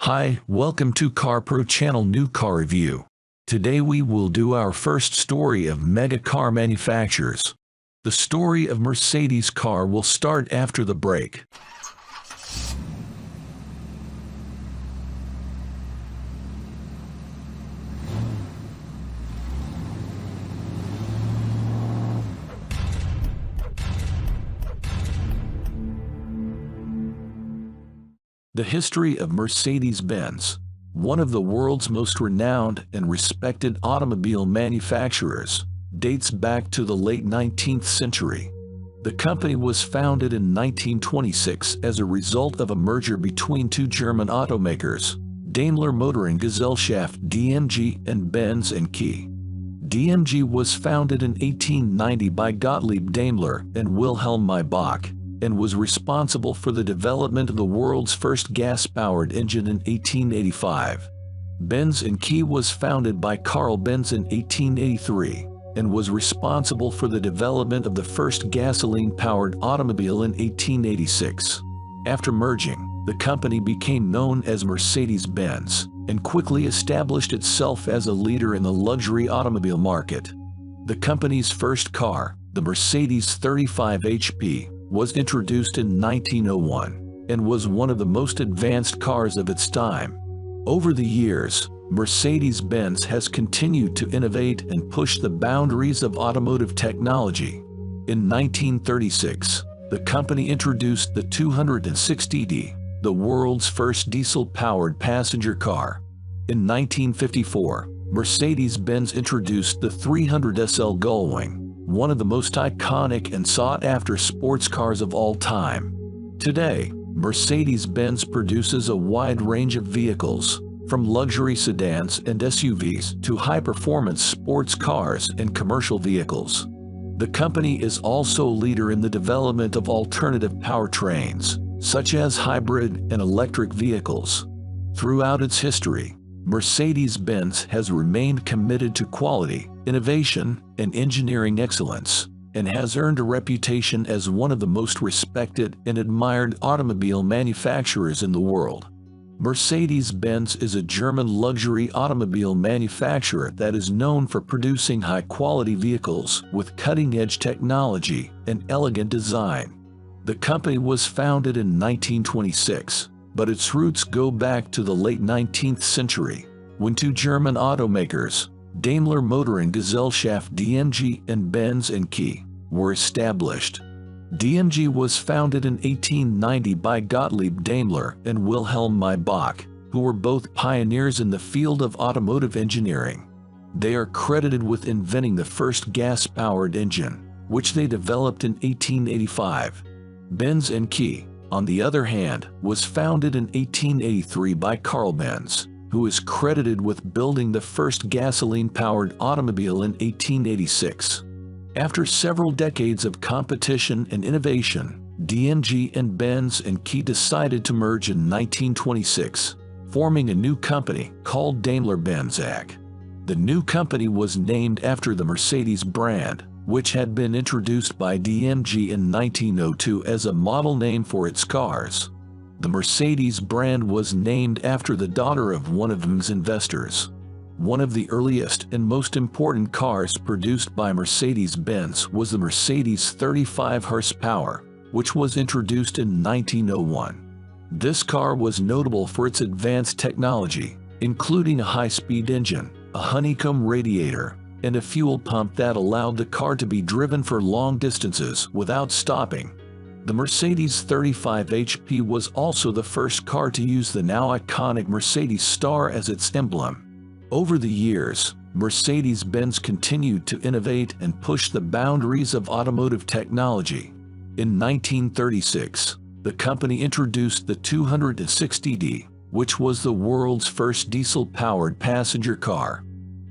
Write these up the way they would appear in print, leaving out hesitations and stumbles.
Hi, welcome to Car Pro Channel New Car Review. Today we will do our first story of mega car manufacturers. The story of Mercedes car will start after the break. The history of Mercedes-Benz, one of the world's most renowned and respected automobile manufacturers, dates back to the late 19th century. The company was founded in 1926 as a result of a merger between two German automakers, Daimler-Motoren-Gesellschaft (DMG) and Benz Cie. DMG was founded in 1890 by Gottlieb Daimler and Wilhelm Maybach, and was responsible for the development of the world's first gas-powered engine in 1885. Benz Cie was founded by Karl Benz in 1883, and was responsible for the development of the first gasoline-powered automobile in 1886. After merging, the company became known as Mercedes-Benz, and quickly established itself as a leader in the luxury automobile market. The company's first car, the Mercedes 35 HP, was introduced in 1901 and was one of the most advanced cars of its time. Over the years, Mercedes-Benz has continued to innovate and push the boundaries of automotive technology. In 1936, the company introduced the 260D, the world's first diesel-powered passenger car. In 1954, Mercedes-Benz introduced the 300SL Gullwing, one of the most iconic and sought-after sports cars of all time. Today, Mercedes-Benz produces a wide range of vehicles, from luxury sedans and SUVs to high-performance sports cars and commercial vehicles. The company is also a leader in the development of alternative powertrains, such as hybrid and electric vehicles. Throughout its history, Mercedes-Benz has remained committed to quality, innovation, and engineering excellence, and has earned a reputation as one of the most respected and admired automobile manufacturers in the world. Mercedes-Benz is a German luxury automobile manufacturer that is known for producing high-quality vehicles with cutting-edge technology and elegant design. The company was founded in 1926, but its roots go back to the late 19th century, when two German automakers, Daimler-Motoren-Gesellschaft (DMG) and Benz Cie, were established. DMG was founded in 1890 by Gottlieb Daimler and Wilhelm Maybach, who were both pioneers in the field of automotive engineering. They are credited with inventing the first gas-powered engine, which they developed in 1885. Benz Cie, on the other hand, was founded in 1883 by Karl Benz, who is credited with building the first gasoline-powered automobile in 1886. After several decades of competition and innovation, DMG and Benz Cie decided to merge in 1926, forming a new company called Daimler-Benz AG. The new company was named after the Mercedes brand, which had been introduced by DMG in 1902 as a model name for its cars. The Mercedes brand was named after the daughter of one of them's investors. One of the earliest and most important cars produced by Mercedes-Benz was the Mercedes 35 horsepower, which was introduced in 1901. This car was notable for its advanced technology, including a high-speed engine, a honeycomb radiator, and a fuel pump that allowed the car to be driven for long distances without stopping. The Mercedes 35 HP was also the first car to use the now iconic Mercedes star as its emblem. Over the years, Mercedes-Benz continued to innovate and push the boundaries of automotive technology. In 1936, the company introduced the 260D, which was the world's first diesel-powered passenger car.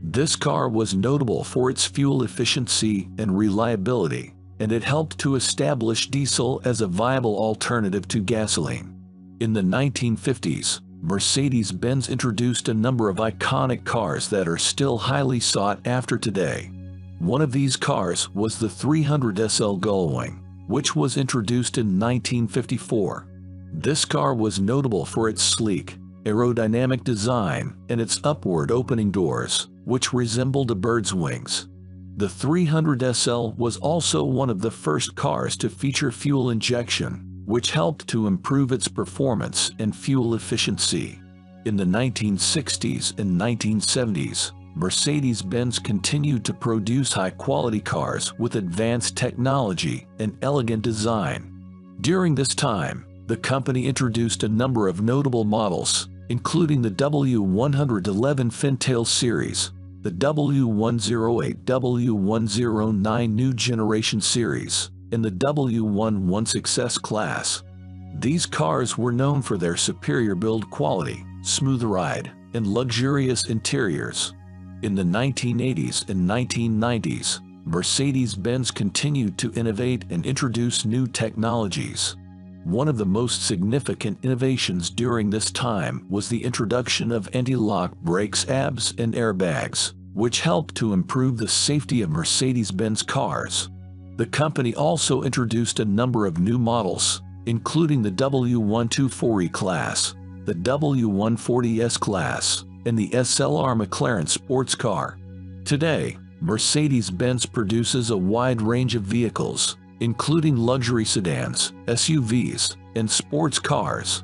This car was notable for its fuel efficiency and reliability, and it helped to establish diesel as a viable alternative to gasoline. In the 1950s, Mercedes-Benz introduced a number of iconic cars that are still highly sought after today. One of these cars was the 300SL Gullwing, which was introduced in 1954. This car was notable for its sleek, aerodynamic design, and its upward opening doors, which resembled a bird's wings. The 300 SL was also one of the first cars to feature fuel injection, which helped to improve its performance and fuel efficiency. In the 1960s and 1970s, Mercedes-Benz continued to produce high-quality cars with advanced technology and elegant design. During this time, the company introduced a number of notable models, including the W111 Fintail series, the W108, W109 New Generation series, and the W116S class. These cars were known for their superior build quality, smooth ride, and luxurious interiors. In the 1980s and 1990s, Mercedes-Benz continued to innovate and introduce new technologies. One of the most significant innovations during this time was the introduction of anti-lock brakes, ABS, and airbags, which helped to improve the safety of Mercedes-Benz cars. The company also introduced a number of new models, including the W124E class, the W140S class, and the SLR McLaren sports car. Today, Mercedes-Benz produces a wide range of vehicles, including luxury sedans, SUVs, and sports cars.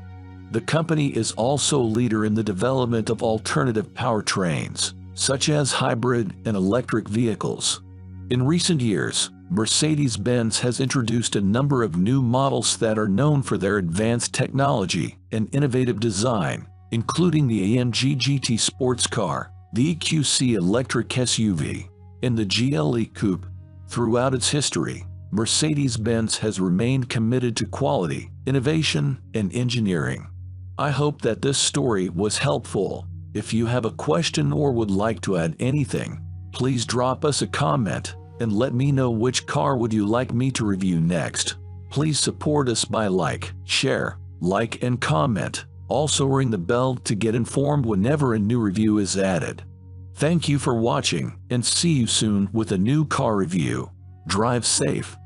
The company is also a leader in the development of alternative powertrains, such as hybrid and electric vehicles. In recent years, Mercedes-Benz has introduced a number of new models that are known for their advanced technology and innovative design, including the AMG GT sports car, the EQC electric SUV, and the GLE Coupe. Throughout its history, Mercedes-Benz has remained committed to quality, innovation, and engineering. I hope that this story was helpful. If you have a question or would like to add anything, please drop us a comment and let me know which car would you like me to review next. Please support us by share, and comment. Also ring the bell to get informed whenever a new review is added. Thank you for watching and see you soon with a new car review. Drive safe.